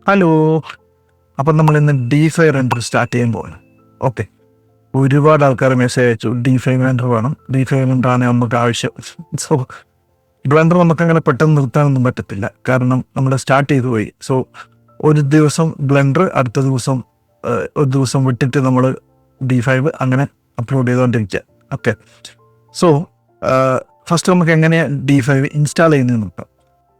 Hello, അപ്പം നമ്മൾ ഇന്ന് D5 റെൻഡർ സ്റ്റാർട്ട് ചെയ്യാൻ പോവാണ്. ഓക്കെ, ഒരുപാട് ആൾക്കാർ മെസ്സേജ് അയച്ചു D5 റെൻഡർ വേണം, D5 റെൻഡറാണ് നമുക്ക് ആവശ്യം. സോ ബ്ലെൻഡർ നമുക്ക് അങ്ങനെ പെട്ടെന്ന് നിർത്താനൊന്നും പറ്റത്തില്ല, കാരണം നമ്മൾ സ്റ്റാർട്ട് ചെയ്തു പോയി. സോ ഒരു ദിവസം ബ്ലെൻഡർ, അടുത്ത ദിവസം ഒരു ദിവസം വിട്ടിട്ട് നമ്മൾ D5 അങ്ങനെ അപ്ലോഡ് ചെയ്തുകൊണ്ടിരിക്കുക. ഓക്കെ, സോ ഫസ്റ്റ് നമുക്ക് എങ്ങനെയാണ് D5 ഇൻസ്റ്റാൾ ചെയ്യുന്നത് നോക്കാം.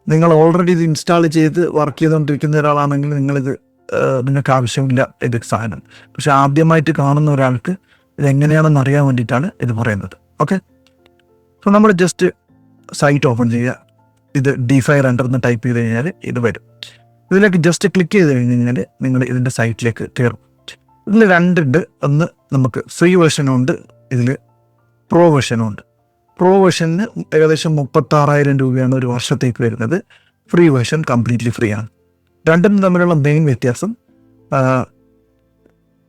നിങ്ങൾ ഓൾറെഡി ഇത് ഇൻസ്റ്റാൾ ചെയ്ത് വർക്ക് ചെയ്തുകൊണ്ടിരിക്കുന്ന ഒരാളാണെങ്കിൽ നിങ്ങൾക്ക് ആവശ്യമില്ല ഇത് സാധനം. പക്ഷെ ആദ്യമായിട്ട് കാണുന്ന ഒരാൾക്ക് ഇതെങ്ങനെയാണെന്ന് അറിയാൻ വേണ്ടിയിട്ടാണ് ഇത് പറയുന്നത്. ഓക്കെ, സോ നമ്മൾ ജസ്റ്റ് സൈറ്റ് ഓപ്പൺ ചെയ്യുക. ഇത് D5 റെൻഡർ എന്ന് ടൈപ്പ് ചെയ്ത് കഴിഞ്ഞാൽ ഇത് വരും. ഇതിലേക്ക് ജസ്റ്റ് ക്ലിക്ക് ചെയ്ത് കഴിഞ്ഞ് കഴിഞ്ഞാൽ നിങ്ങൾ ഇതിൻ്റെ സൈറ്റിലേക്ക് കയറും. ഇതിൽ രണ്ടുണ്ട്. ഒന്ന് നമുക്ക് ഫ്രീ വെർഷനും ഉണ്ട്, ഇതിൽ പ്രോ വെർഷനും ഉണ്ട്. പ്രോ വെർഷന് ഏകദേശം 36,000 രൂപയാണ് ഒരു വർഷത്തേക്ക് വരുന്നത്. ഫ്രീ വെർഷൻ കംപ്ലീറ്റ്ലി ഫ്രീ ആണ്. രണ്ടും തമ്മിലുള്ള മെയിൻ വ്യത്യാസം,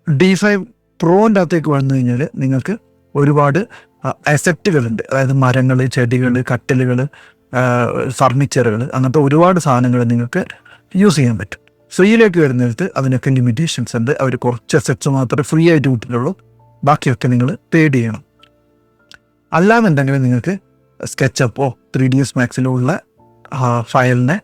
D5 പ്രോൻ്റെ അകത്തേക്ക് വന്നു കഴിഞ്ഞാൽ നിങ്ങൾക്ക് ഒരുപാട് അസറ്റുകളുണ്ട്. അതായത് മരങ്ങൾ, ചെടികൾ, കട്ടിലുകൾ, ഫർണിച്ചറുകൾ, അങ്ങനത്തെ ഒരുപാട് സാധനങ്ങൾ നിങ്ങൾക്ക് യൂസ് ചെയ്യാൻ പറ്റും. ഫ്രീയിലേക്ക് വരുന്നിടത്ത് അതിനൊക്കെ ലിമിറ്റേഷൻസ് ഉണ്ട്. അവർ കുറച്ച് അസറ്റ്സ് മാത്രമേ ഫ്രീ ആയിട്ട് കിട്ടുന്നുള്ളൂ, ബാക്കിയൊക്കെ നിങ്ങൾ പേഡ് ചെയ്യണം. അല്ലാന്നുണ്ടെങ്കിൽ നിങ്ങൾക്ക് സ്കെച്ചപ്പോ 3ds Maxിലോ ഉള്ള ഫയലിനെ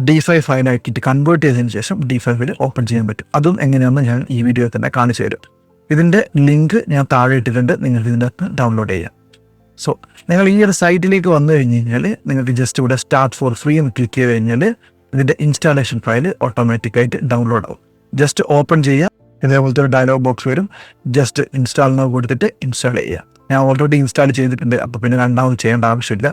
D5 ഫയലാക്കിയിട്ട് കൺവേർട്ട് ചെയ്തതിന് ശേഷം D5 ഓപ്പൺ ചെയ്യാൻ പറ്റും. അതും എങ്ങനെയാണെന്ന് ഞാൻ ഈ വീഡിയോ തന്നെ കാണിച്ചു തരും. ഇതിൻ്റെ ലിങ്ക് ഞാൻ താഴെ ഇട്ടിട്ടുണ്ട്, നിങ്ങൾക്ക് ഇതിൻ്റെ അകത്ത് ഡൗൺലോഡ് ചെയ്യാം. സോ നിങ്ങൾ ഈ ഒരു സൈറ്റിലേക്ക് വന്നു കഴിഞ്ഞ് കഴിഞ്ഞാൽ നിങ്ങൾക്ക് ജസ്റ്റ് ഇവിടെ സ്റ്റാർട്ട് ഫോർ ഫ്രീ എന്ന് ക്ലിക്ക് ചെയ്ത് കഴിഞ്ഞാൽ ഇതിൻ്റെ ഇൻസ്റ്റാളേഷൻ ഫയൽ ഓട്ടോമാറ്റിക്കായിട്ട് ഡൗൺലോഡ് ആവും. ജസ്റ്റ് ഓപ്പൺ ചെയ്യുക, ഇതേപോലത്തെ ഒരു ഡയലോഗ് ബോക്സ് വരും. ജസ്റ്റ് ഇൻസ്റ്റാൾ എന്ന് കൊടുത്തിട്ട് ഇൻസ്റ്റാൾ ചെയ്യുക. ഞാൻ ഓൾറെഡി ഇൻസ്റ്റാൾ ചെയ്തിട്ടുണ്ട്, അപ്പോൾ പിന്നെ രണ്ടാമത് ചെയ്യേണ്ട ആവശ്യമില്ല.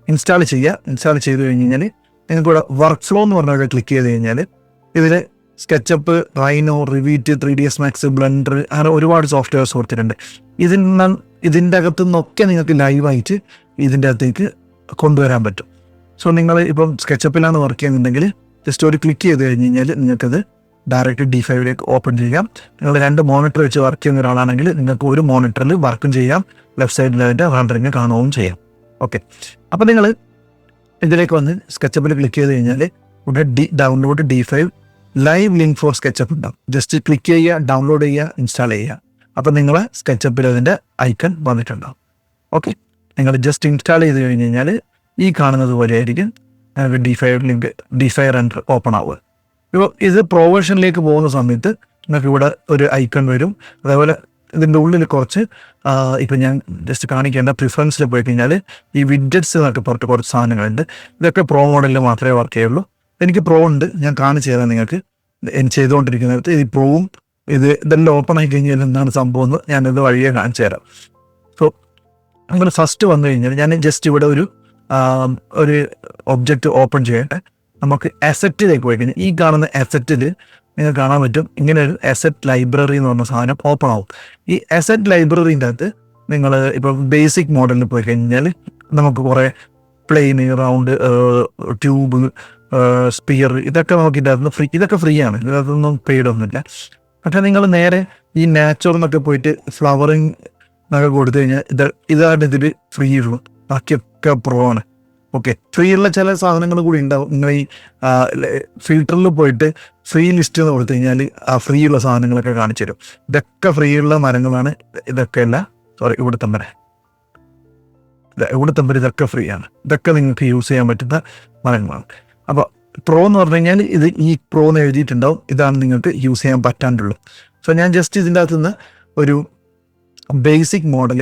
ഇൻസ്റ്റാൾ ചെയ്യുക. ഇൻസ്റ്റാൾ ചെയ്ത് കഴിഞ്ഞ് കഴിഞ്ഞാൽ നിങ്ങൾക്ക് ഇവിടെ വർക്ക് ഫ്ലോ എന്ന് പറഞ്ഞൊക്കെ ക്ലിക്ക് ചെയ്ത് കഴിഞ്ഞാൽ ഇതിൽ SketchUp, Rhino, Revit, 3ds Max, Blender, അങ്ങനെ ഒരുപാട് സോഫ്റ്റ്വെയർസ് കൊടുത്തിട്ടുണ്ട്. ഇതിൻ്റെ അകത്തു നിന്നൊക്കെ നിങ്ങൾക്ക് ലൈവായിട്ട് ഇതിൻ്റെ അകത്തേക്ക് കൊണ്ടുവരാൻ പറ്റും. സോ നിങ്ങൾ ഇപ്പം സ്കെച്ചപ്പിലാണ് വർക്ക് ചെയ്യുന്നുണ്ടെങ്കിൽ ജസ്റ്റ് ഒരു ക്ലിക്ക് ചെയ്ത് കഴിഞ്ഞ് കഴിഞ്ഞാൽ നിങ്ങൾക്കത് ഡയറക്റ്റ് D5 ഓപ്പൺ ചെയ്യാം. നിങ്ങൾ 2 മോണിറ്റർ വെച്ച് വർക്ക് ചെയ്യുന്ന ഒരാളാണെങ്കിൽ നിങ്ങൾക്ക് ഒരു മോണിറ്ററിൽ വർക്കും ചെയ്യാം, ലെഫ്റ്റ് സൈഡിൽ അതിൻ്റെ റെൻഡറിങ് കാണുകയും ചെയ്യാം. ഓക്കെ, അപ്പോൾ നിങ്ങൾ ഇതിലേക്ക് വന്ന് സ്കെച്ചപ്പിൽ ക്ലിക്ക് ചെയ്ത് കഴിഞ്ഞാൽ ഇവിടെ download D5 live link for SketchUp ഉണ്ടാവും. ജസ്റ്റ് ക്ലിക്ക് ചെയ്യുക, ഡൗൺലോഡ് ചെയ്യുക, ഇൻസ്റ്റാൾ ചെയ്യുക. അപ്പോൾ നിങ്ങളെ സ്കെച്ചപ്പിൽ അതിൻ്റെ ഐക്കൺ വന്നിട്ടുണ്ടാവും. ഓക്കെ, നിങ്ങൾ ജസ്റ്റ് ഇൻസ്റ്റാൾ ചെയ്ത് കഴിഞ്ഞ് കഴിഞ്ഞാൽ ഈ കാണുന്നത് പോലെ ആയിരിക്കും D5 റെൻഡർ ഓപ്പൺ ആവുക. ഇപ്പോൾ ഇത് പ്രോ വെർഷനിലേക്ക് പോകുന്ന സമയത്ത് നിങ്ങൾക്ക് ഇവിടെ ഒരു ഐക്കൺ വരും. അതേപോലെ ഇതിൻ്റെ ഉള്ളിൽ കുറച്ച് ഇപ്പം ഞാൻ ജസ്റ്റ് കാണിക്കേണ്ട പ്രിഫറൻസിൽ പോയി കഴിഞ്ഞാൽ ഈ വിഡ്ജറ്റ്സ് എന്നൊക്കെ പറഞ്ഞിട്ട് കുറച്ച് സാധനങ്ങളുണ്ട്. ഇതൊക്കെ പ്രോ മോഡലിൽ മാത്രമേ വർക്ക് ചെയ്യുള്ളൂ. എനിക്ക് പ്രോ ഉണ്ട്, ഞാൻ കാണിച്ചു തരാം നിങ്ങൾക്ക്. ചെയ്തുകൊണ്ടിരിക്കുന്നിടത്ത് ഈ പ്രോവും ഇതെല്ലാം ഓപ്പൺ ആയി കഴിഞ്ഞാൽ എന്താണ് സംഭവം എന്ന് ഞാനിത് വഴിയെ കാണിച്ചു തരാം. സോ അങ്ങനെ ഫസ്റ്റ് വന്നു കഴിഞ്ഞാൽ ഞാൻ ജസ്റ്റ് ഇവിടെ ഒരു ഒബ്ജക്റ്റ് ഓപ്പൺ ചെയ്യട്ടെ. നമുക്ക് അസറ്റിലേക്ക് പോയി കഴിഞ്ഞാൽ ഈ കാണുന്ന അസറ്റിൽ നിങ്ങൾക്ക് കാണാൻ പറ്റും ഇങ്ങനെ ഒരു അസറ്റ് ലൈബ്രറി എന്ന് പറഞ്ഞ സാധനം ഓപ്പൺ ആവും. ഈ അസറ്റ് ലൈബ്രറീൻ്റെ അകത്ത് നിങ്ങൾ ഇപ്പോൾ ബേസിക് മോഡലിൽ പോയി കഴിഞ്ഞാൽ നമുക്ക് കുറേ പ്ലെയിന്, റൗണ്ട്, ട്യൂബ്, സ്പിയർ, ഇതൊക്കെ നമുക്ക് ഇതിനകത്ത് ഇതൊക്കെ ഫ്രീ ആണ്, ഇതിനകത്തൊന്നും പെയ്ഡ് ഒന്നുമില്ല. പക്ഷേ നിങ്ങൾ നേരെ ഈ നാച്ചുറൽ എന്നൊക്കെ പോയിട്ട് ഫ്ലവറിങ് എന്നൊക്കെ കൊടുത്തു കഴിഞ്ഞാൽ ഇതാണ് ഇതിൽ ഫ്രീ ഉള്ളൂ, ബാക്കിയൊക്കെ പ്രോ ആണ്. ഓക്കെ, ഫ്രീ ഉള്ള ചില സാധനങ്ങൾ കൂടി ഉണ്ടാവും. നിങ്ങൾ ഈ ഫിൽറ്ററിൽ പോയിട്ട് ഫ്രീ ലിസ്റ്റ് എന്ന് കൊടുത്തു കഴിഞ്ഞാൽ ആ ഫ്രീ ഉള്ള സാധനങ്ങളൊക്കെ കാണിച്ചു തരും. ഇതൊക്കെ ഫ്രീ ഉള്ള മരങ്ങളാണ്. ഇതൊക്കെ അല്ല, സോറി, ഇവിടുത്തെ ഇതൊക്കെ ഫ്രീ ആണ്. ഇതൊക്കെ നിങ്ങൾക്ക് യൂസ് ചെയ്യാൻ പറ്റുന്ന മരങ്ങളാണ്. അപ്പോൾ പ്രോ എന്ന് പറഞ്ഞു കഴിഞ്ഞാൽ ഇത് ഈ പ്രോ എന്ന് എഴുതിയിട്ടുണ്ടാവും, ഇതാണ് നിങ്ങൾക്ക് യൂസ് ചെയ്യാൻ പറ്റാണ്ടുള്ളൂ. സോ ഞാൻ ജസ്റ്റ് ഇതിൻ്റെ അകത്ത് നിന്ന് ഒരു ബേസിക് മോഡൽ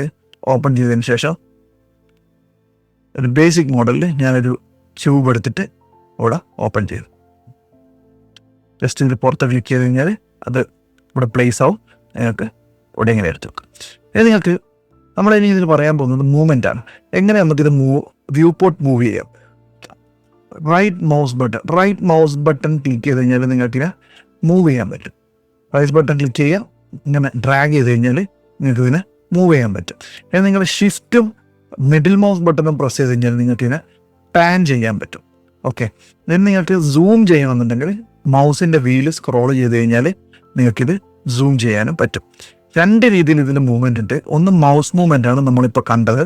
ഓപ്പൺ ചെയ്തതിന് ശേഷം ഒരു ബേസിക് മോഡലിൽ ഞാനൊരു ട്യൂബ് എടുത്തിട്ട് ഇവിടെ ഓപ്പൺ ചെയ്തു. ജസ്റ്റ് ഇതിൽ പുറത്ത് ക്ലിക്ക് ചെയ്ത് കഴിഞ്ഞാൽ അത് ഇവിടെ പ്ലേസ് ആവും. നിങ്ങൾക്ക് ഇവിടെ ഇങ്ങനെ എടുത്ത് വെക്കും. ഇത് നിങ്ങൾക്ക് നമ്മളിനി ഇതിൽ പറയാൻ പോകുന്നത് മൂവ്മെൻ്റ് ആണ്. എങ്ങനെ നമുക്കിത് വ്യൂ പോർട്ട് മൂവ് ചെയ്യാം. റൈറ്റ് മൗസ് ബട്ടൺ ക്ലിക്ക് ചെയ്ത് കഴിഞ്ഞാൽ നിങ്ങൾക്കിനെ മൂവ് ചെയ്യാൻ പറ്റും. റൈറ്റ് ബട്ടൺ ക്ലിക്ക് ചെയ്യാം, ഇങ്ങനെ ഡ്രാഗ് ചെയ്ത് കഴിഞ്ഞാൽ നിങ്ങൾക്ക് ഇതിനെ മൂവ് ചെയ്യാൻ പറ്റും. ഇനി നിങ്ങൾ ഷിഫ്റ്റും മിഡിൽ മൗസ് ബട്ടണും പ്രസ് ചെയ്ത് കഴിഞ്ഞാൽ നിങ്ങൾക്ക് ഇതിനെ പാൻ ചെയ്യാൻ പറ്റും. ഓക്കെ, then നിങ്ങൾക്ക് സൂം ചെയ്യണമെന്നുണ്ടെങ്കിൽ മൗസിൻ്റെ വീല് സ്ക്രോൾ ചെയ്ത് കഴിഞ്ഞാൽ നിങ്ങൾക്കിത് സൂം ചെയ്യാനും പറ്റും. രണ്ട് രീതിയിൽ ഇതിൻ്റെ മൂവ്മെൻ്റ് ഉണ്ട്. ഒന്ന് മൗസ് മൂവ്മെൻ്റ് ആണ് നമ്മളിപ്പോൾ കണ്ടത്,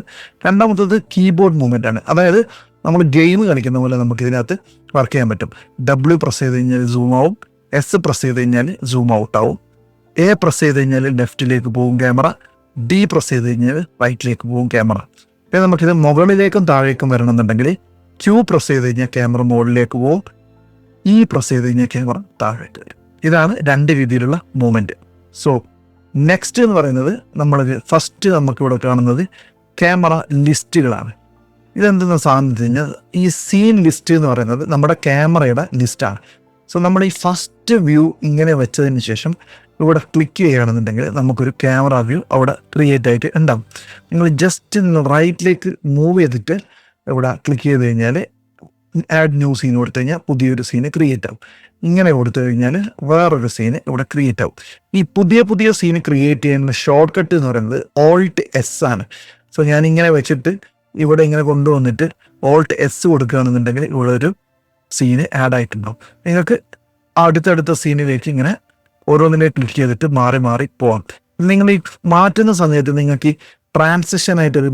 രണ്ടാമത്തത് കീബോർഡ് മൂവ്മെൻ്റ് ആണ്. അതായത് നമ്മൾ ഗെയിം കളിക്കുന്ന പോലെ നമുക്ക് ഇതിനകത്ത് വർക്ക് ചെയ്യാൻ പറ്റും. W പ്രസ് ചെയ്ത് കഴിഞ്ഞാൽ സൂം ആവും, S പ്രസ് ചെയ്ത് കഴിഞ്ഞാൽ സൂം ഔട്ട് ആവും, A പ്രസ് ചെയ്ത് കഴിഞ്ഞാൽ ലെഫ്റ്റിലേക്ക് പോകും ക്യാമറ, D പ്രസ് ചെയ്ത് കഴിഞ്ഞാൽ റൈറ്റിലേക്ക് പോകും ക്യാമറ. പിന്നെ നമുക്കിത് മുകളിലേക്കും താഴേക്കും വരണമെന്നുണ്ടെങ്കിൽ Q പ്രസ് ചെയ്ത് കഴിഞ്ഞാൽ ക്യാമറ മുകളിലേക്ക് പോകും, E പ്രസ് ചെയ്ത് കഴിഞ്ഞാൽ ക്യാമറ താഴേക്ക് വരും. ഇതാണ് 2 രീതിയിലുള്ള മൂവ്മെൻറ്റ്. സോ നെക്സ്റ്റ് എന്ന് പറയുന്നത് നമ്മൾ ഫസ്റ്റ് നമുക്കിവിടെ കാണുന്നത് ക്യാമറ ലിസ്റ്റുകളാണ്. ഇതെന്തെന്ന് സാധനം വെച്ച് കഴിഞ്ഞാൽ ഈ സീൻ ലിസ്റ്റ് എന്ന് പറയുന്നത് നമ്മുടെ ക്യാമറയുടെ ലിസ്റ്റാണ്. സോ നമ്മൾ ഈ ഫസ്റ്റ് വ്യൂ ഇങ്ങനെ വെച്ചതിന് ശേഷം ഇവിടെ ക്ലിക്ക് ചെയ്യുകയാണെന്നുണ്ടെങ്കിൽ നമുക്കൊരു ക്യാമറ വ്യൂ അവിടെ ക്രിയേറ്റ് ആയിട്ട് ഉണ്ടാകും. നിങ്ങൾ ജസ്റ്റ് റൈറ്റിലേക്ക് മൂവ് ചെയ്തിട്ട് ഇവിടെ ക്ലിക്ക് ചെയ്ത് കഴിഞ്ഞാൽ ആഡ് ന്യൂ സീൻ കൊടുത്തു കഴിഞ്ഞാൽ പുതിയൊരു സീന് ക്രിയേറ്റ് ആവും. ഇങ്ങനെ കൊടുത്തു കഴിഞ്ഞാൽ വേറൊരു സീന് ഇവിടെ ക്രിയേറ്റ് ആവും. ഈ പുതിയ സീന് ക്രിയേറ്റ് ചെയ്യുന്ന ഷോർട്ട് കട്ട് എന്ന് പറയുന്നത് Alt S ആണ്. സോ ഞാനിങ്ങനെ വെച്ചിട്ട് ഇവിടെ ഇങ്ങനെ കൊണ്ടുവന്നിട്ട് Alt S കൊടുക്കുകയാണെന്നുണ്ടെങ്കിൽ ഇവിടെ ഒരു സീന് ആഡ് ആയിട്ടുണ്ടാവും. നിങ്ങൾക്ക് അടുത്തടുത്ത സീനിലേക്ക് ഇങ്ങനെ ഓരോന്നിനെ ക്ലിക്ക് ചെയ്തിട്ട് മാറി മാറി പോകാം. നിങ്ങൾ ഈ മാറ്റുന്ന സമയത്ത് നിങ്ങൾക്ക് ഈ ട്രാൻസിഷൻ ആയിട്ടൊരു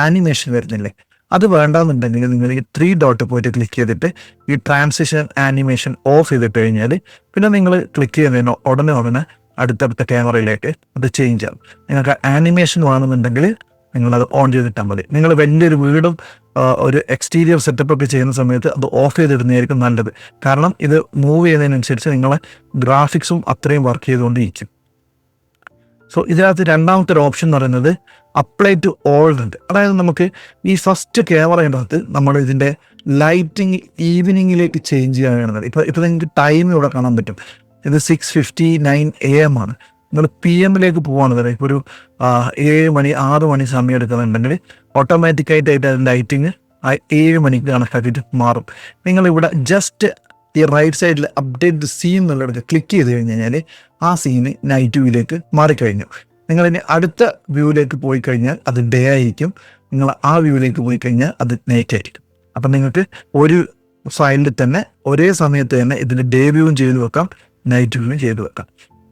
ആനിമേഷൻ വരുന്നില്ലേ, അത് വേണ്ടാന്നുണ്ടെങ്കിൽ നിങ്ങൾ ഈ 3 ഡോട്ട് പോയിട്ട് ക്ലിക്ക് ചെയ്തിട്ട് ഈ ട്രാൻസിഷൻ ആനിമേഷൻ ഓഫ് ചെയ്തിട്ട് കഴിഞ്ഞാൽ പിന്നെ നിങ്ങൾ ക്ലിക്ക് ചെയ്യുന്നതിന് ഉടനെ അടുത്തടുത്ത ക്യാമറയിലേക്ക് അത് ചേഞ്ച് ആകും. നിങ്ങൾക്ക് ആനിമേഷൻ വേണമെന്നുണ്ടെങ്കിൽ നിങ്ങളത് ഓൺ ചെയ്തിട്ടാൽ മതി. നിങ്ങൾ വലിയൊരു വീടും ഒരു എക്സ്റ്റീരിയർ സെറ്റപ്പ് ഒക്കെ ചെയ്യുന്ന സമയത്ത് അത് ഓഫ് ചെയ്തിടുന്നതായിരിക്കും നല്ലത്. കാരണം ഇത് മൂവ് ചെയ്യുന്നതിനനുസരിച്ച് നിങ്ങളെ ഗ്രാഫിക്സും അത്രയും വർക്ക് ചെയ്തുകൊണ്ടിരിക്കും. സോ ഇതിനകത്ത് രണ്ടാമത്തെ ഒരു ഓപ്ഷൻ എന്ന് പറയുന്നത് അപ്ലൈ ടു ഓൾ ഉണ്ട്. അതായത് നമുക്ക് ഈ ഫസ്റ്റ് ക്യാമറയുടെ അകത്ത് നമ്മൾ ഇതിൻ്റെ ലൈറ്റിങ് ഈവനിങ്ങിലേക്ക് ചേഞ്ച് ചെയ്യുകയാണെന്നുള്ളത്. ഇപ്പോൾ നിങ്ങൾക്ക് ടൈം ഇവിടെ കാണാൻ പറ്റും. ഇത് 6:59 AM ആണ്. നിങ്ങൾ PM പോകുകയാണെന്നുണ്ടെങ്കിൽ ഇപ്പോൾ ഒരു 7 മണി 6 മണി സമയം എടുക്കുന്നുണ്ടെങ്കിൽ ഓട്ടോമാറ്റിക്കായിട്ട് അതിൻ്റെ ലൈറ്റിങ് 7 മണിക്ക് കണക്കാക്കിയിട്ട് മാറും. നിങ്ങളിവിടെ ജസ്റ്റ് ഈ റൈറ്റ് സൈഡിൽ അപ്ഡേറ്റ് സീൻ എന്നുള്ളത് ക്ലിക്ക് ചെയ്ത് കഴിഞ്ഞ് കഴിഞ്ഞാൽ ആ സീന് നൈറ്റ് വ്യൂയിലേക്ക് മാറിക്കഴിഞ്ഞു. നിങ്ങളിനി അടുത്ത വ്യൂവിലേക്ക് പോയി കഴിഞ്ഞാൽ അത് ഡേ ആയിരിക്കും. നിങ്ങൾ ആ വ്യൂവിലേക്ക് പോയി കഴിഞ്ഞാൽ അത് നൈറ്റ് ആയിരിക്കും. അപ്പം നിങ്ങൾക്ക് ഒരു ഫയലിൽ തന്നെ ഒരേ സമയത്ത് തന്നെ ഇതിൻ്റെ ഡേ വ്യൂവും ചെയ്ത് വെക്കാം, നൈറ്റ് വ്യൂവും ചെയ്ത് വെക്കാം.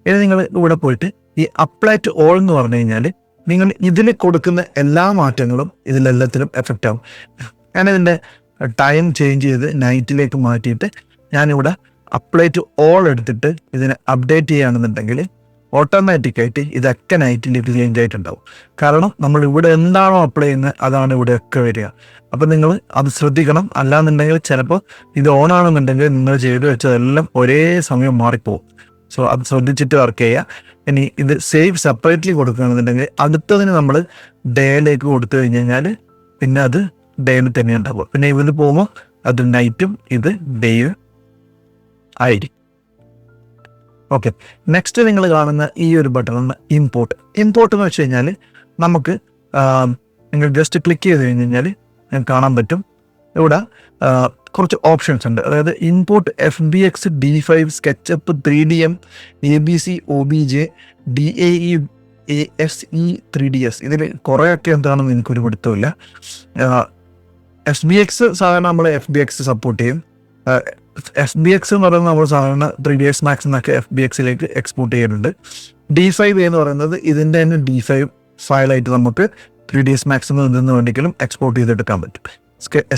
ഇനി നിങ്ങൾ ഇവിടെ പോയിട്ട് ഈ അപ്ലൈ ടു ഓൾ എന്ന് പറഞ്ഞു കഴിഞ്ഞാൽ നിങ്ങൾ ഇതിൽ കൊടുക്കുന്ന എല്ലാ മാറ്റങ്ങളും ഇതിലെല്ലാത്തിലും എഫക്റ്റ് ആവും. ഞാനിതിൻ്റെ ടൈം ചേഞ്ച് ചെയ്ത് നൈറ്റിലേക്ക് മാറ്റിയിട്ട് ഞാനിവിടെ അപ്ലൈ ടു ഓൾ എടുത്തിട്ട് ഇതിനെ അപ്ഡേറ്റ് ചെയ്യുകയാണെന്നുണ്ടെങ്കിൽ ഓട്ടോമാറ്റിക്കായിട്ട് ഇതൊക്കെ നൈറ്റിലേക്ക് ചേഞ്ച് ആയിട്ടുണ്ടാവും. കാരണം നമ്മൾ ഇവിടെ എന്താണോ അപ്ലൈ ചെയ്യുന്നത് അതാണ് ഇവിടെയൊക്കെ വരിക. അപ്പം നിങ്ങൾ അത് ശ്രദ്ധിക്കണം. അല്ലാന്നുണ്ടെങ്കിൽ ചിലപ്പോൾ ഇത് ഓൺ ആണെന്നുണ്ടെങ്കിൽ നിങ്ങൾ ചെയ്ത് വെച്ചതെല്ലാം ഒരേ സമയം മാറിപ്പോവും. സോ അത് ശ്രദ്ധിച്ചിട്ട് വർക്ക് ചെയ്യുക. ഇനി ഇത് സേവ് സെപ്പറേറ്റ്ലി കൊടുക്കുകയാണെന്നുണ്ടെങ്കിൽ അടുത്തതിന് നമ്മൾ ഡേയിലേക്ക് കൊടുത്തു കഴിഞ്ഞ് കഴിഞ്ഞാൽ പിന്നെ അത് ഡേയിൽ തന്നെ ഉണ്ടാവും. പിന്നെ ഇതിൽ പോകുമ്പോൾ അത് നൈറ്റും ഇത് ഡേയും ആയിരിക്കും. ഓക്കെ, നെക്സ്റ്റ് നിങ്ങൾ കാണുന്ന ഈ ഒരു ബട്ടൺ ഇമ്പോർട്ട് എന്ന് വെച്ച് കഴിഞ്ഞാൽ നമുക്ക് നിങ്ങൾ ജസ്റ്റ് ക്ലിക്ക് ചെയ്ത് കഴിഞ്ഞ് കഴിഞ്ഞാൽ നിങ്ങൾക്ക് കാണാൻ പറ്റും ഇവിടെ കുറച്ച് ഓപ്ഷൻസ് ഉണ്ട്. അതായത് import FBX D5 SketchUp 3DM ABC OBJ DAE ASE 3ds. ഇതിൽ കുറേയൊക്കെ എന്താണെന്ന് എനിക്കൊരു പിടുത്തമില്ല. SBX സാധാരണ നമ്മൾ FBX സപ്പോർട്ട് ചെയ്യും. FBX എന്ന് പറയുന്നത് നമ്മൾ സാധാരണ 3ds Max എന്നൊക്കെ FBXലേക്ക് എക്സ്പോർട്ട് ചെയ്യുന്നുണ്ട്. D5 എന്ന് പറയുന്നത് ഇതിൻ്റെ തന്നെ D5 ഫയലായിട്ട് നമുക്ക് 3ds Max നിന്ന് വേണ്ടിയെങ്കിലും എക്സ്പോർട്ട് ചെയ്തെടുക്കാൻ പറ്റും.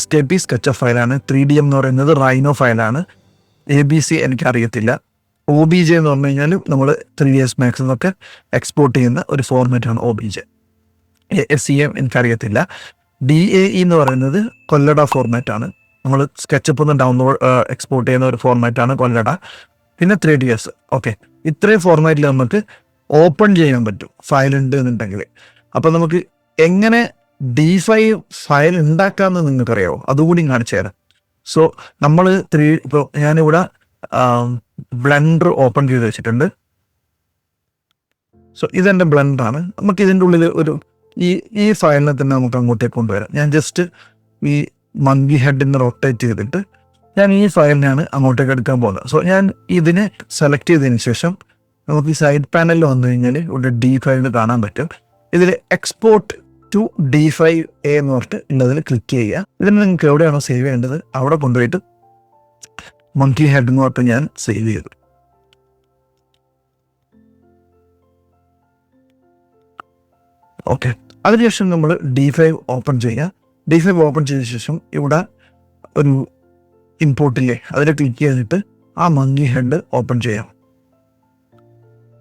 SKP SketchUp ഫയലാണ്. 3DM എന്ന് പറയുന്നത് Rhino ഫയലാണ്. ABC എനിക്കറിയത്തില്ല. OBJ എന്ന് പറഞ്ഞു കഴിഞ്ഞാൽ നമ്മൾ 3ds Max എന്നൊക്കെ എക്സ്പോർട്ട് ചെയ്യുന്ന ഒരു ഫോർമാറ്റാണ് OBJ. SEM എനിക്കറിയത്തില്ല. DAE എന്ന് പറയുന്നത് കൊല്ലട ഫോർമാറ്റാണ്. നമ്മൾ സ്കെച്ചപ്പ് നിന്ന് ഡൗൺലോഡ് എക്സ്പോർട്ട് ചെയ്യുന്ന ഒരു ഫോർമാറ്റാണ് കൊല്ലട. പിന്നെ 3ds. ഓക്കെ, ഇത്രയും ഫോർമാറ്റിൽ നമുക്ക് ഓപ്പൺ ചെയ്യാൻ പറ്റും ഫയൽ ഉണ്ട് എന്നുണ്ടെങ്കിൽ. അപ്പം നമുക്ക് എങ്ങനെ D5 ഫയൽ ഉണ്ടാക്കാമെന്ന് നിങ്ങൾക്കറിയാമോ? അതുകൂടി കാണിച്ചു തരാം. സോ നമ്മൾ ഇപ്പോൾ ഞാനിവിടെ ബ്ലെൻഡർ ഓപ്പൺ ചെയ്ത് വെച്ചിട്ടുണ്ട്. സോ ഇതെൻ്റെ ബ്ലെൻഡറാണ്. നമുക്ക് ഇതിൻ്റെ ഉള്ളിൽ ഒരു ഈ ഫയലിനെ തന്നെ നമുക്ക് അങ്ങോട്ടേക്ക് കൊണ്ടുവരാം. ഞാൻ ജസ്റ്റ് ഈ മങ്കി ഹെഡിന് റൊട്ടേറ്റ് ചെയ്തിട്ട് ഞാൻ ഈ ഫയലിനാണ് അങ്ങോട്ടേക്ക് എടുക്കാൻ പോകുന്നത്. സോ ഞാൻ ഇതിനെ സെലക്ട് ചെയ്തതിന് ശേഷം നമുക്ക് ഈ സൈഡ് പാനലിൽ വന്നു കഴിഞ്ഞാൽ ഇവിടെ D5 കാണാൻ പറ്റും. ഇതിൽ എക്സ്പോർട്ട് ടു D5A എന്ന് പറഞ്ഞിട്ട് ഉള്ളതിൽ ക്ലിക്ക് ചെയ്യുക. ഇതിന് നിങ്ങൾക്ക് എവിടെയാണോ സേവ് ചെയ്യേണ്ടത് അവിടെ കൊണ്ടുപോയിട്ട് മങ്കി ഹെഡ് എന്ന് പറഞ്ഞിട്ട് ഞാൻ സേവ് ചെയ്തു. ഓക്കെ, അതിനുശേഷം നമ്മൾ D5 ഓപ്പൺ ചെയ്യുക. D5 ഓപ്പൺ ചെയ്ത ശേഷം ഇവിടെ ഒരു ഇമ്പോർട്ടില്ലേ അതിൽ ക്ലിക്ക് ചെയ്തിട്ട് ആ മങ്കി ഹെഡ് ഓപ്പൺ ചെയ്യാം.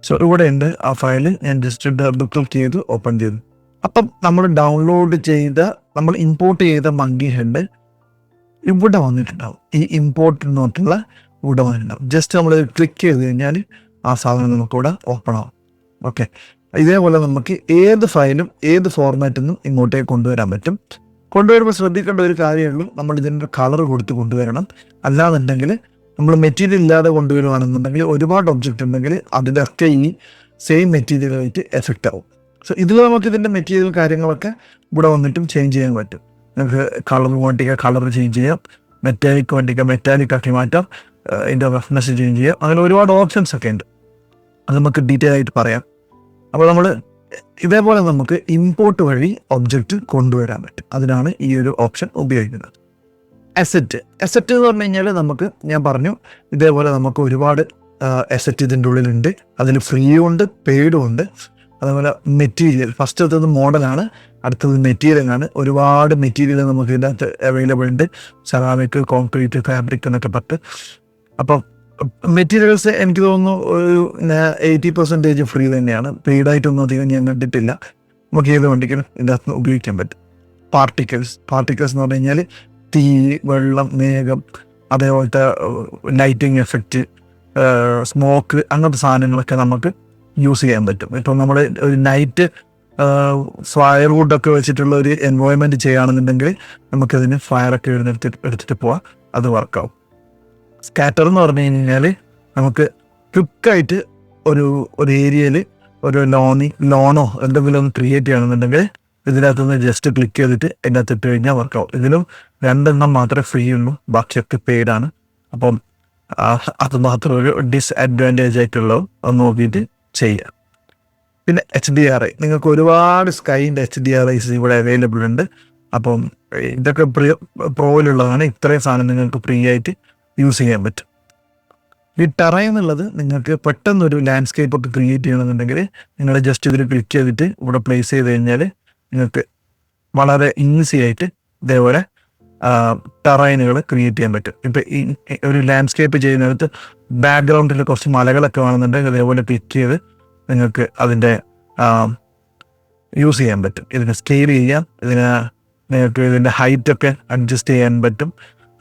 സോ ഇവിടെ ഉണ്ട് ആ ഫയൽ. ഞാൻ ജസ്റ്റ് ഡബിൾ ക്ലിക്ക് ചെയ്ത് ഓപ്പൺ ചെയ്തു. അപ്പം നമ്മൾ ഡൗൺലോഡ് ചെയ്ത, നമ്മൾ ഇമ്പോർട്ട് ചെയ്ത മങ്കി ഹെഡ് ഇവിടെ വന്നിട്ടുണ്ടാവും. ഈ ഇമ്പോർട്ട് നോട്ടുള്ള ഇവിടെ വന്നിട്ടുണ്ടാവും. ജസ്റ്റ് നമ്മൾ ക്ലിക്ക് ചെയ്ത് കഴിഞ്ഞാൽ ആ സാധനം നമുക്കിവിടെ ഓപ്പൺ ആവും. ഓക്കെ, ഇതേപോലെ നമുക്ക് ഏത് ഫയലും ഏത് ഫോർമാറ്റിൽ നിന്നും ഇങ്ങോട്ടേക്ക് കൊണ്ടുവരാൻ പറ്റും. കൊണ്ടുവരുമ്പോൾ ശ്രദ്ധിക്കേണ്ട ഒരു കാര്യമുള്ളൂ, നമ്മൾ ഇതിൻ്റെ കളർ കൊടുത്ത് കൊണ്ടുവരണം. അല്ലാന്നുണ്ടെങ്കിൽ നമ്മൾ മെറ്റീരിയൽ ഇല്ലാതെ കൊണ്ടുവരുവാണെന്നുണ്ടെങ്കിൽ ഒരുപാട് ഒബ്ജക്റ്റ് ഉണ്ടെങ്കിൽ അതിലൊക്കെ ഈ സെയിം മെറ്റീരിയലായിട്ട് എഫക്റ്റ് ആവും. സോ ഇതിൽ നമുക്ക് ഇതിൻ്റെ മെറ്റീരിയൽ കാര്യങ്ങളൊക്കെ ഇവിടെ വന്നിട്ടും ചേഞ്ച് ചെയ്യാൻ പറ്റും. നമുക്ക് കളർ വേണ്ടിയൊക്കെ കളർ ചേഞ്ച് ചെയ്യാം, മെറ്റാലിക് വേണ്ടിയൊക്കെ മെറ്റാലിക് ആക്കി മാറ്റാം, ഇതിൻ്റെ റഫ്നെസ് ചേഞ്ച് ചെയ്യാം. അങ്ങനെ ഒരുപാട് ഓപ്ഷൻസ് ഒക്കെ ഉണ്ട്, അത് നമുക്ക് ഡീറ്റെയിൽ ആയിട്ട് പറയാം. അപ്പോൾ നമ്മൾ ഇതേപോലെ നമുക്ക് ഇമ്പോർട്ട് വഴി ഒബ്ജക്റ്റ് കൊണ്ടുവരാൻ പറ്റും. അതിനാണ് ഈ ഒരു ഓപ്ഷൻ ഉപയോഗിക്കുന്നത്. അസെറ്റ് എന്ന് പറഞ്ഞു കഴിഞ്ഞാൽ നമുക്ക്, ഞാൻ പറഞ്ഞു ഇതേപോലെ നമുക്ക് ഒരുപാട് അസെറ്റ് ഇതിൻ്റെ ഉള്ളിലുണ്ട്. അതിൽ ഫ്രീയും ഉണ്ട്, പെയ്ഡും ഉണ്ട്. അതുപോലെ മെറ്റീരിയൽ, ഫസ്റ്റ് അടുത്തത് മോഡലാണ്, അടുത്തത് മെറ്റീരിയലാണ്. ഒരുപാട് മെറ്റീരിയൽ നമുക്ക് ഇതിനകത്ത് അവൈലബിൾ ഉണ്ട്. സെറാമിക്, കോൺക്രീറ്റ്, ഫാബ്രിക് എന്നൊക്കെ പറഞ്ഞിട്ട്. അപ്പം മെറ്റീരിയൽസ് എനിക്ക് തോന്നുന്നു ഒരു 80% ഫ്രീ തന്നെയാണ്. പെയ്ഡായിട്ടൊന്നും അധികം ഞാൻ കണ്ടിട്ടില്ല. നമുക്ക് ഏത് വണ്ടിക്കും ഇതിൻ്റെ അകത്ത് ഉപയോഗിക്കാൻ പറ്റും. പാർട്ടിക്കിൾസ് എന്ന് പറഞ്ഞു കഴിഞ്ഞാൽ തീ, വെള്ളം, മേഘം, അതേപോലത്തെ ലൈറ്റിംഗ് എഫക്റ്റ്, സ്മോക്ക്, അങ്ങനത്തെ സാധനങ്ങളൊക്കെ നമുക്ക് യൂസ് ചെയ്യാൻ പറ്റും. ഇപ്പം നമ്മൾ ഒരു നൈറ്റ് ഫയർവുഡൊക്കെ വെച്ചിട്ടുള്ള ഒരു എൻവയോൺമെൻറ്റ് ചെയ്യുകയാണെന്നുണ്ടെങ്കിൽ നമുക്കതിന് ഫയറൊക്കെ എടുത്തിട്ട് പോവാം, അത് വർക്കാവും. സ്കാറ്റർ എന്ന് പറഞ്ഞു കഴിഞ്ഞാൽ നമുക്ക് ക്വിക്കായിട്ട് ഒരു ഏരിയയിൽ ഒരു ലോണോ എന്തെങ്കിലും ഒന്ന് ക്രിയേറ്റ് ചെയ്യണമെന്നുണ്ടെങ്കിൽ ഇതിനകത്തുനിന്ന് ജസ്റ്റ് ക്ലിക്ക് ചെയ്തിട്ട് അതിനകത്ത് ഇട്ട് കഴിഞ്ഞാൽ വർക്കാവും. ഇതിലും 2 എണ്ണം മാത്രമേ ഫ്രീ ഉള്ളൂ, ബാക്കിയൊക്കെ പെയ്ഡാണ്. അപ്പം അത് മാത്രം ഒരു ഡിസ്അഡ്വാൻറ്റേജ് ആയിട്ടുള്ളത് ഒന്ന് നോക്കിയിട്ട് ചെയ്യുക. പിന്നെ HDRI, നിങ്ങൾക്ക് ഒരുപാട് സ്കൈൻ്റെ HDRIs ഇവിടെ അവൈലബിൾ ഉണ്ട്. അപ്പം ഇതൊക്കെ പ്രോയിലുള്ളതാണ്. ഇത്രയും സാധനം നിങ്ങൾക്ക് ഫ്രീ ആയിട്ട് യൂസ് ചെയ്യാൻ പറ്റും. ഈ ടെറൈൻ എന്നുള്ളത് നിങ്ങൾക്ക് പെട്ടെന്നൊരു ലാൻഡ്സ്കേപ്പ് ഒക്കെ ക്രിയേറ്റ് ചെയ്യണമെന്നുണ്ടെങ്കിൽ നിങ്ങൾ ജസ്റ്റ് ഇതിൽ ക്ലിക്ക് ചെയ്തിട്ട് ഇവിടെ പ്ലേസ് ചെയ്ത് കഴിഞ്ഞാൽ നിങ്ങൾക്ക് വളരെ ഈസി ആയിട്ട് ഇതേപോലെ ടെറൈനുകൾ ക്രിയേറ്റ് ചെയ്യാൻ പറ്റും. ഇപ്പം ഈ ഒരു ലാൻഡ്സ്കേപ്പ് ചെയ്യുന്നിടത്ത് ബാക്ക്ഗ്രൗണ്ടിൽ കുറച്ച് മലകളൊക്കെ വേണമെന്നുണ്ടെങ്കിൽ ഇതേപോലെ ക്ലിക്ക് ചെയ്ത് നിങ്ങൾക്ക് അതിൻ്റെ യൂസ് ചെയ്യാൻ പറ്റും. ഇതിനെ സ്കെയിൽ ചെയ്യാം, നിങ്ങൾക്ക് ഇതിൻ്റെ ഹൈറ്റൊക്കെ അഡ്ജസ്റ്റ് ചെയ്യാൻ പറ്റും.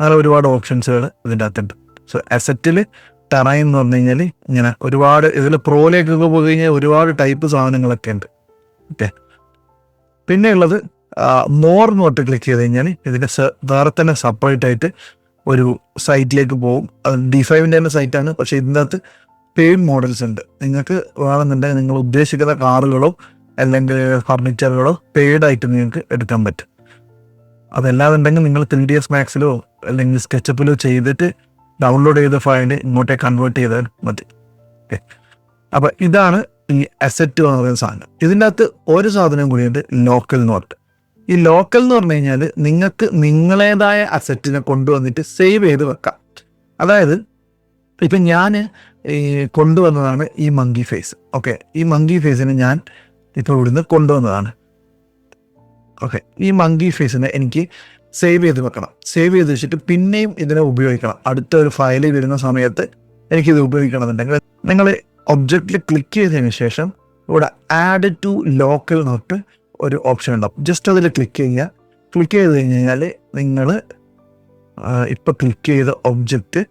അങ്ങനെ ഒരുപാട് ഓപ്ഷൻസുകൾ ഇതിൻ്റെ അകത്തുണ്ട്. സോ അസറ്റിൽ ടെറൈൻ എന്ന് പറഞ്ഞു കഴിഞ്ഞാൽ ഇങ്ങനെ ഒരുപാട്, ഇതിൽ പ്രോയിലേക്കൊക്കെ പോയി കഴിഞ്ഞാൽ ഒരുപാട് ടൈപ്പ് സാധനങ്ങളൊക്കെ ഉണ്ട്. ഓക്കെ, പിന്നെ ഉള്ളത് മോർ എന്ന് പറഞ്ഞിട്ട് ക്ലിക്ക് ചെയ്ത് കഴിഞ്ഞാൽ ഇതിൻ്റെ വേറെ തന്നെ സെപ്പറേറ്റ് ആയിട്ട് ഒരു സൈറ്റിലേക്ക് പോകും. അത് D5-ൻ്റെ തന്നെ സൈറ്റാണ്, പക്ഷേ ഇതിൻ്റെ അകത്ത് പെയ്ഡ് മോഡൽസ് ഉണ്ട്. നിങ്ങൾക്ക് വേണമെന്നുണ്ടെങ്കിൽ നിങ്ങൾ ഉദ്ദേശിക്കുന്ന കാറുകളോ അല്ലെങ്കിൽ ഫർണിച്ചറുകളോ പെയ്ഡായിട്ട് നിങ്ങൾക്ക് എടുക്കാൻ പറ്റും. അതല്ലാതുണ്ടെങ്കിൽ നിങ്ങൾ 3ds Maxലോ അല്ലെങ്കിൽ സ്കെച്ചപ്പിലോ ചെയ്തിട്ട് ഡൗൺലോഡ് ചെയ്ത ഫയൽ ഇങ്ങോട്ടേ കൺവേർട്ട് ചെയ്താൽ മതി. ഓക്കെ, അപ്പം ഇതാണ് ഈ അസെറ്റ് എന്ന് പറയുന്ന സാധനം. ഇതിൻ്റെ അകത്ത് ഒരു സാധനം കൂടിയുണ്ട്, ലോക്കൽ എന്ന് പറഞ്ഞിട്ട്. ഈ ലോക്കൽ എന്ന് പറഞ്ഞു കഴിഞ്ഞാൽ നിങ്ങൾക്ക് നിങ്ങളേതായ അസെറ്റിനെ കൊണ്ടുവന്നിട്ട് സേവ് ചെയ്ത് വെക്കാം. അതായത് ഇപ്പം ഞാൻ കൊണ്ടുവന്നതാണ് ഈ മങ്കി ഫേസ്. ഓക്കെ, ഈ മങ്കി ഫേസിനെ ഞാൻ ഇപ്പോൾ ഇവിടുന്ന് കൊണ്ടുവന്നതാണ്. ഓക്കെ, ഈ മങ്കി ഫേസിനെ എനിക്ക് സേവ് ചെയ്ത് വെക്കണം. സേവ് ചെയ്ത് വെച്ചിട്ട് പിന്നെയും ഇതിനെ ഉപയോഗിക്കണം. അടുത്ത ഒരു ഫയൽ വരുന്ന സമയത്ത് എനിക്കിത് ഉപയോഗിക്കണമെന്നുണ്ടെങ്കിൽ നിങ്ങൾ ഒബ്ജക്റ്റിൽ ക്ലിക്ക് ചെയ്തതിന് ശേഷം ഇവിടെ ആഡ് ടു ലോക്കൽ നോട്ട് ഒരു ഓപ്ഷൻ ഉണ്ടാവും. ജസ്റ്റ് അതിൽ ക്ലിക്ക് ചെയ്യുക. ക്ലിക്ക് ചെയ്ത് കഴിഞ്ഞാൽ നിങ്ങൾ ഇപ്പോൾ ക്ലിക്ക് ചെയ്ത ഒബ്ജക്റ്റ്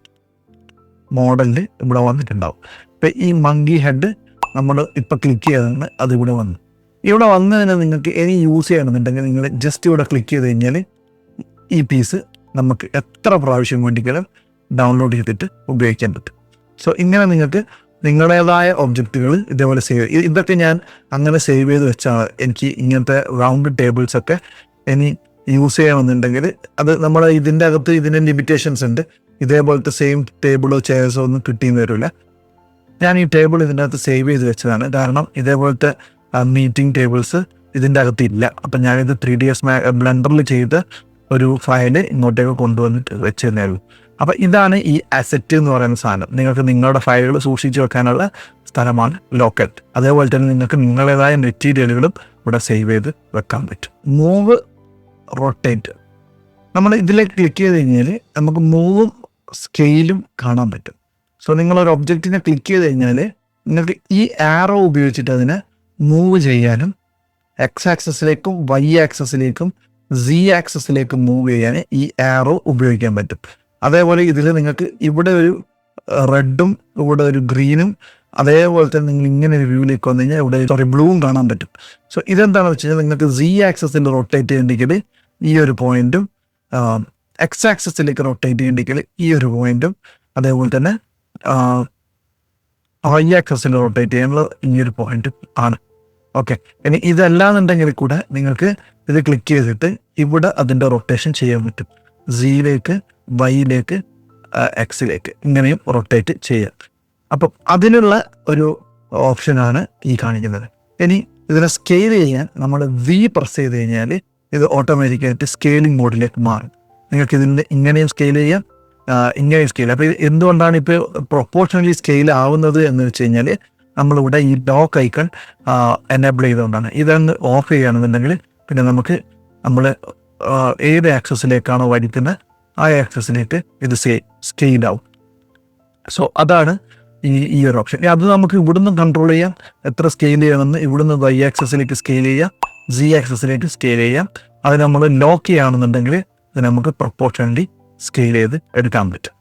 മോഡലിൽ ഇവിടെ വന്നിട്ടുണ്ടാവും. ഇപ്പം ഈ മങ്കി ഹെഡ് നമ്മൾ ഇപ്പോൾ ക്ലിക്ക് ചെയ്തതാണ്, അതിവിടെ വന്നു. ഇവിടെ വന്നതിന് നിങ്ങൾക്ക് ഇനി യൂസ് ചെയ്യണമെന്നുണ്ടെങ്കിൽ നിങ്ങൾ ജസ്റ്റ് ഇവിടെ ക്ലിക്ക് ചെയ്ത് കഴിഞ്ഞാൽ ഈ പീസ് നമുക്ക് എത്ര പ്രാവശ്യം വേണ്ടിക്കലും ഡൗൺലോഡ് ചെയ്തിട്ട് ഉപയോഗിക്കാൻ പറ്റും. സോ ഇങ്ങനെ നിങ്ങൾക്ക് നിങ്ങളുടേതായ ഒബ്ജക്റ്റുകൾ ഇതേപോലെ സേവ് ചെയ്യും. ഇതൊക്കെ ഞാൻ അങ്ങനെ സേവ് ചെയ്ത് വെച്ചാണ്. എനിക്ക് ഇങ്ങനത്തെ റൗണ്ട് ടേബിൾസൊക്കെ ഇനി യൂസ് ചെയ്യണമെന്നുണ്ടെങ്കിൽ അത് നമ്മൾ ഇതിൻ്റെ അകത്ത് ഇതിൻ്റെ ലിമിറ്റേഷൻസ് ഉണ്ട്. ഇതേപോലത്തെ സെയിം ടേബിളോ ചെയർസോ ഒന്നും കിട്ടിയെന്ന് വരില്ല. ഞാൻ ഈ ടേബിൾ ഇതിൻ്റെ അകത്ത് സേവ് ചെയ്ത് വെച്ചതാണ്. കാരണം ഇതേപോലത്തെ മീറ്റിംഗ് ടേബിൾസ് ഇതിൻ്റെ അകത്ത് ഇല്ല. അപ്പം ഞാനിത് 3ds ബ്ലെൻഡറിൽ ചെയ്ത് ഒരു ഫയൽ ഇങ്ങോട്ടേക്ക് കൊണ്ടുവന്നിട്ട് വെച്ച് തന്നെയുള്ളൂ. അപ്പം ഇതാണ് ഈ അസെറ്റ് എന്ന് പറയുന്ന സാധനം. നിങ്ങൾക്ക് നിങ്ങളുടെ ഫയലുകൾ സൂക്ഷിച്ച് വെക്കാനുള്ള സ്ഥലമാണ് ലോക്കൽ. അതേപോലെ തന്നെ നിങ്ങൾക്ക് നിങ്ങളുടേതായ മെറ്റീരിയലുകളും ഇവിടെ സേവ് ചെയ്ത് വെക്കാൻ പറ്റും. മൂവ്, റൊട്ടേറ്റ് നമ്മൾ ഇതിലേക്ക് ക്ലിക്ക് ചെയ്ത് കഴിഞ്ഞാൽ നമുക്ക് മൂവും സ്കെയിലും കാണാൻ പറ്റും. സോ നിങ്ങളൊരു ഒബ്ജക്റ്റിനെ ക്ലിക്ക് ചെയ്ത് കഴിഞ്ഞാൽ നിങ്ങൾക്ക് ഈ ആരോ ഉപയോഗിച്ചിട്ട് അതിനെ മൂവ് ചെയ്യാനും എക്സ് ആക്സസിലേക്കും വൈ ആക്സസിലേക്കും സി ആക്സസിലേക്കും മൂവ് ചെയ്യാൻ ഈ ആരോ ഉപയോഗിക്കാൻ പറ്റും. അതേപോലെ ഇതിൽ നിങ്ങൾക്ക് ഇവിടെ ഒരു റെഡും ഇവിടെ ഒരു ഗ്രീനും അതേപോലെ തന്നെ നിങ്ങൾ ഇങ്ങനെ ഒരു വ്യൂവിലേക്ക് വന്നു കഴിഞ്ഞാൽ ഇവിടെ ബ്ലൂവും കാണാൻ പറ്റും. സോ ഇതെന്താണെന്ന് വെച്ച് കഴിഞ്ഞാൽ നിങ്ങൾക്ക് സി ആക്സസിൽ റൊട്ടേറ്റ് ചെയ്യണമെങ്കിൽ ഈ ഒരു പോയിന്റും എക്സ് ആക്സസിലേക്ക് റൊട്ടേറ്റ് ചെയ്യണമെങ്കിൽ ഈ ഒരു പോയിന്റും അതേപോലെ തന്നെ വൈ ആക്സസിൽ റൊട്ടേറ്റ് ചെയ്യാനുള്ള ഈ ഒരു പോയിന്റും ആണ്. ഓക്കെ, ഇനി ഇതല്ലാന്നുണ്ടെങ്കിൽ കൂടെ നിങ്ങൾക്ക് ഇത് ക്ലിക്ക് ചെയ്തിട്ട് ഇവിടെ അതിൻ്റെ റൊട്ടേഷൻ ചെയ്യാൻ പറ്റും. സിയിലേക്ക് വൈയിലേക്ക് എക്സിലേക്ക് ഇങ്ങനെയും റൊട്ടേറ്റ് ചെയ്യാം. അപ്പം അതിനുള്ള ഒരു ഓപ്ഷനാണ് ഈ കാണിക്കുന്നത്. ഇനി ഇതിനെ സ്കെയിൽ ചെയ്യാൻ നമ്മൾ വി പ്രസ് ചെയ്ത് കഴിഞ്ഞാൽ ഇത് ഓട്ടോമാറ്റിക്കായിട്ട് സ്കെയിലിംഗ് മോഡിലേക്ക് മാറും. നിങ്ങൾക്ക് ഇതിൻ്റെ ഇങ്ങനെയും സ്കെയിൽ ചെയ്യാം, ഇങ്ങനെയും സ്കെയിൽ. അപ്പോൾ എന്തുകൊണ്ടാണ് ഇപ്പോൾ പ്രൊപ്പോർഷണലി സ്കെയിൽ ആവുന്നത് എന്ന് വെച്ച് കഴിഞ്ഞാൽ നമ്മളിവിടെ ഈ ലോക്ക് ഐക്കൺ എനേബിൾ ചെയ്തുകൊണ്ടാണ്. ഇതൊന്ന് ഓഫ് ചെയ്യുകയാണെന്നുണ്ടെങ്കിൽ പിന്നെ നമുക്ക് നമ്മൾ ഏത് ആക്സസിലേക്കാണോ വലിക്കുന്നത് ആ ആക്സസിലേക്ക് ഇത് സ്കെയിൽ ആവും. സോ അതാണ് ഈ ഒരു ഓപ്ഷൻ. അത് നമുക്ക് ഇവിടുന്ന് കൺട്രോൾ ചെയ്യാം, എത്ര സ്കെയിൽ ചെയ്യണമെന്ന്. ഇവിടുന്ന് വൈ ആക്സസിലേക്ക് സ്കെയിൽ ചെയ്യാം, സി ആക്സസിലേക്ക് സ്കെയിൽ ചെയ്യാം. അത് നമ്മൾ ലോക്ക് ചെയ്യുകയാണെന്നുണ്ടെങ്കിൽ അത് നമുക്ക് പ്രൊപ്പോർഷണലി സ്കെയിൽ ചെയ്ത് എടുക്കാൻ പറ്റും.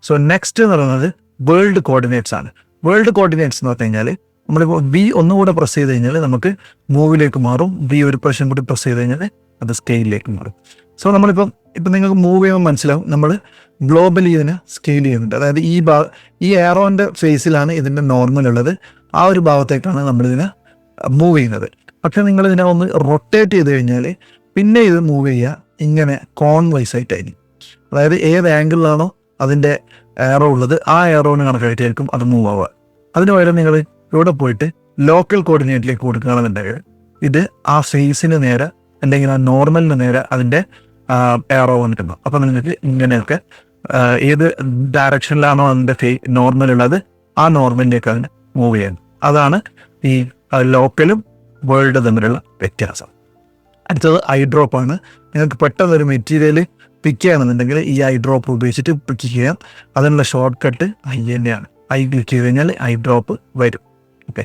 സോ നെക്സ്റ്റ് എന്ന് പറയുന്നത് വേൾഡ് കോർഡിനേറ്റ്സ് ആണ്. വേൾഡ് കോർഡിനേറ്റ്സ് എന്ന് പറഞ്ഞു കഴിഞ്ഞാൽ നമ്മളിപ്പോൾ വി ഒന്നുകൂടെ പ്രസ് ചെയ്ത് കഴിഞ്ഞാൽ നമുക്ക് മൂവിലേക്ക് മാറും. വി ഒരു പ്രാവശ്യം കൂടി പ്രസ് ചെയ്ത് കഴിഞ്ഞാൽ അത് സ്കെയിലിലേക്ക് മാറും. സോ നമ്മളിപ്പം നിങ്ങൾക്ക് മൂവ് ചെയ്യുമ്പോൾ മനസ്സിലാവും നമ്മൾ ഗ്ലോബലി ഇതിനെ സ്കെയിൽ ചെയ്യുന്നുണ്ട്. അതായത് ഈ എയറോൻ്റെ ഫേസിലാണ് ഇതിൻ്റെ നോർമൽ ഉള്ളത്, ആ ഒരു ഭാഗത്തേക്കാണ് നമ്മളിതിനെ മൂവ് ചെയ്യുന്നത്. പക്ഷെ നിങ്ങളിതിനെ ഒന്ന് റൊട്ടേറ്റ് ചെയ്ത് കഴിഞ്ഞാൽ പിന്നെ ഇത് മൂവ് ചെയ്യുക ഇങ്ങനെ കോൺ വൈസ് ആയിട്ടായിരിക്കും. അതായത് ഏത് ആംഗിളിലാണോ അതിൻ്റെ എയറോ ഉള്ളത് ആ എയറോന് കണക്കായിട്ടായിരിക്കും അത് മൂവ് ആവുക. അതിന് പകരം നിങ്ങൾ ഇവിടെ പോയിട്ട് ലോക്കൽ കോർഡിനേറ്റിലേക്ക് കൊടുക്കുകയാണെന്നുണ്ടെങ്കിൽ ഇത് ആ ഫേസിന് നേരെ അല്ലെങ്കിൽ ആ നോർമലിന് നേരെ അതിൻ്റെ എയറോ വന്നിട്ടുണ്ടോ. അപ്പം നിങ്ങൾക്ക് ഇങ്ങനെയൊക്കെ ഏത് ഡയറക്ഷനിലാണോ അതിൻ്റെ നോർമൽ ഉള്ളത് ആ നോർമലിലേക്ക് അതിനെ മൂവ് ചെയ്യുന്നത്. അതാണ് ഈ ലോക്കലും വേൾഡ് തമ്മിലുള്ള വ്യത്യാസം. അടുത്തത് ഐ ഡ്രോപ്പാണ്. നിങ്ങൾക്ക് പെട്ടെന്നൊരു മെറ്റീരിയൽ പിക്ക് ചെയ്യണമെന്നുണ്ടെങ്കിൽ ഈ ഐ ഡ്രോപ്പ് ഉപയോഗിച്ചിട്ട് പിക്ക് ചെയ്യാം. അതിനുള്ള ഷോർട്ട് കട്ട് ഐ തന്നെയാണ്. ഐ ക്ലിക്ക് ചെയ്ത് കഴിഞ്ഞാൽ ഐ ഡ്രോപ്പ് വരും. ഓക്കെ,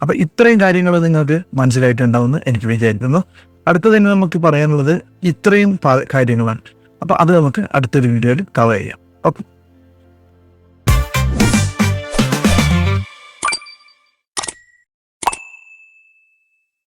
അപ്പോൾ ഇത്രയും കാര്യങ്ങൾ നിങ്ങൾക്ക് മനസ്സിലായിട്ടുണ്ടാവുമെന്ന് എനിക്ക് വിചാരിക്കുന്നു. അടുത്തത് തന്നെ നമുക്ക് പറയാനുള്ളത് ഇത്രയും കാര്യങ്ങളാണ്. അപ്പോൾ അത് നമുക്ക് അടുത്തൊരു വീഡിയോയിൽ കവർ ചെയ്യാം. ഓക്കെ.